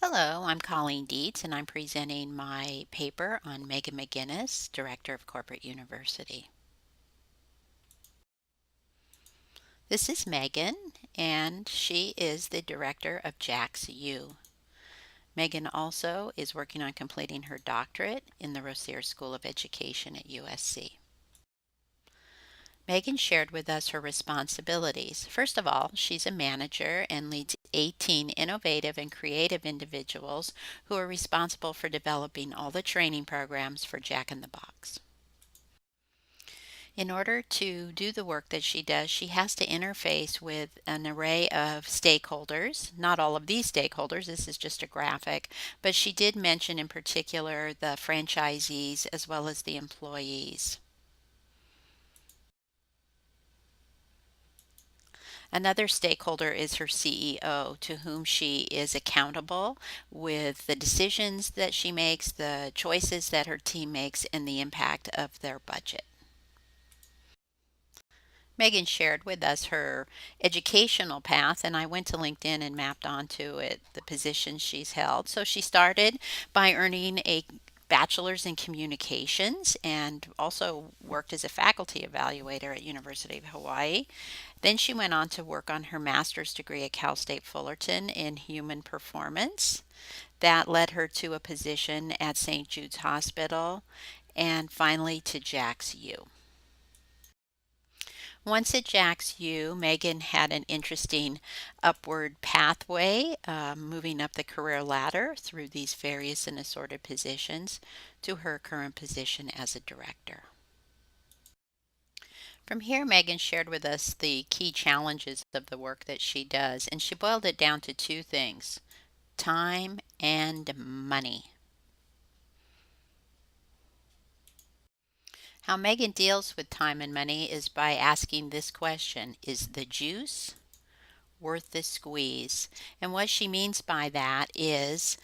Hello, I'm Colleen Dietz, and I'm presenting my paper on Megan McGuiness, Director of Corporate University. This is Megan, and she is the Director of JAX U. Megan also is working on completing her doctorate in the Rossier School of Education at USC. Megan shared with us her responsibilities. First of all, she's a manager and leads 18 innovative and creative individuals who are responsible for developing all the training programs for Jack in the Box. In order to do the work that she does, she has to interface with an array of stakeholders. Not all of these stakeholders, this is just a graphic, but she did mention in particular the franchisees as well as the employees. Another stakeholder is her CEO, to whom she is accountable with the decisions that she makes, the choices that her team makes, and the impact of their budget. Megan shared with us her educational path, and I went to LinkedIn and mapped onto it the positions she's held. So she started by earning a bachelor's in communications and also worked as a faculty evaluator at University of Hawaii. Then she went on to work on her master's degree at Cal State Fullerton in human performance. That led her to a position at St. Jude's Hospital and finally to JAX U. Once at JAX U, Megan had an interesting upward pathway, moving up the career ladder through these various and assorted positions to her current position as a director. From here, Megan shared with us the key challenges of the work that she does, and she boiled it down to two things: time and money. How Megan deals with time and money is by asking this question: is the juice worth the squeeze? And what she means by that is,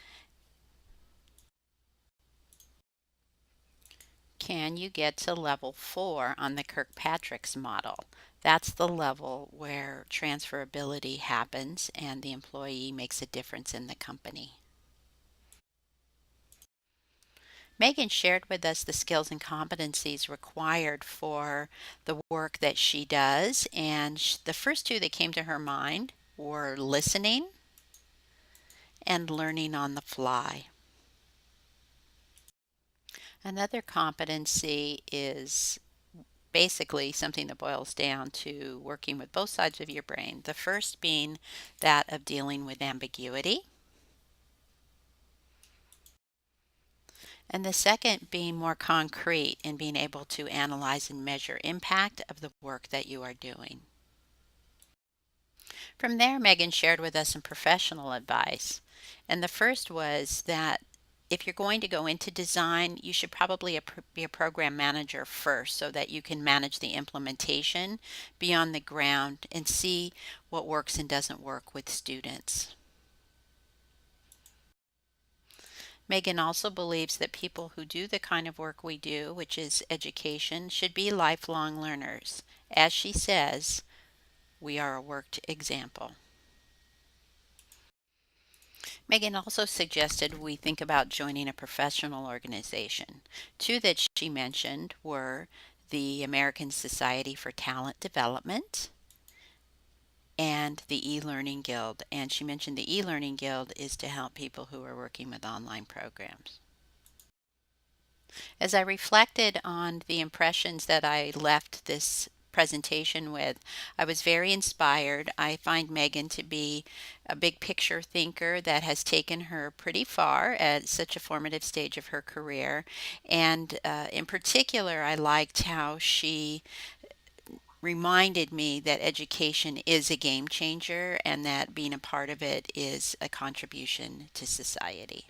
can you get to level 4 on the Kirkpatrick's model? That's the level where transferability happens and the employee makes a difference in the company. Megan shared with us the skills and competencies required for the work that she does, and the first two that came to her mind were listening and learning on the fly. Another competency is basically something that boils down to working with both sides of your brain. The first being that of dealing with ambiguity, and the second being more concrete in being able to analyze and measure impact of the work that you are doing. From there, Megan shared with us some professional advice. And the first was that if you're going to go into design, you should probably be a program manager first so that you can manage the implementation, be on the ground, and see what works and doesn't work with students. Megan also believes that people who do the kind of work we do, which is education, should be lifelong learners. As she says, we are a worked example. Megan also suggested we think about joining a professional organization. Two that she mentioned were the American Society for Talent Development and the e-learning guild. And she mentioned the e-learning guild is to help people who are working with online programs. As I reflected on the impressions that I left this presentation with, I was very inspired. I find Megan to be a big picture thinker that has taken her pretty far at such a formative stage of her career. And in particular, I liked how she reminded me that education is a game changer and that being a part of it is a contribution to society.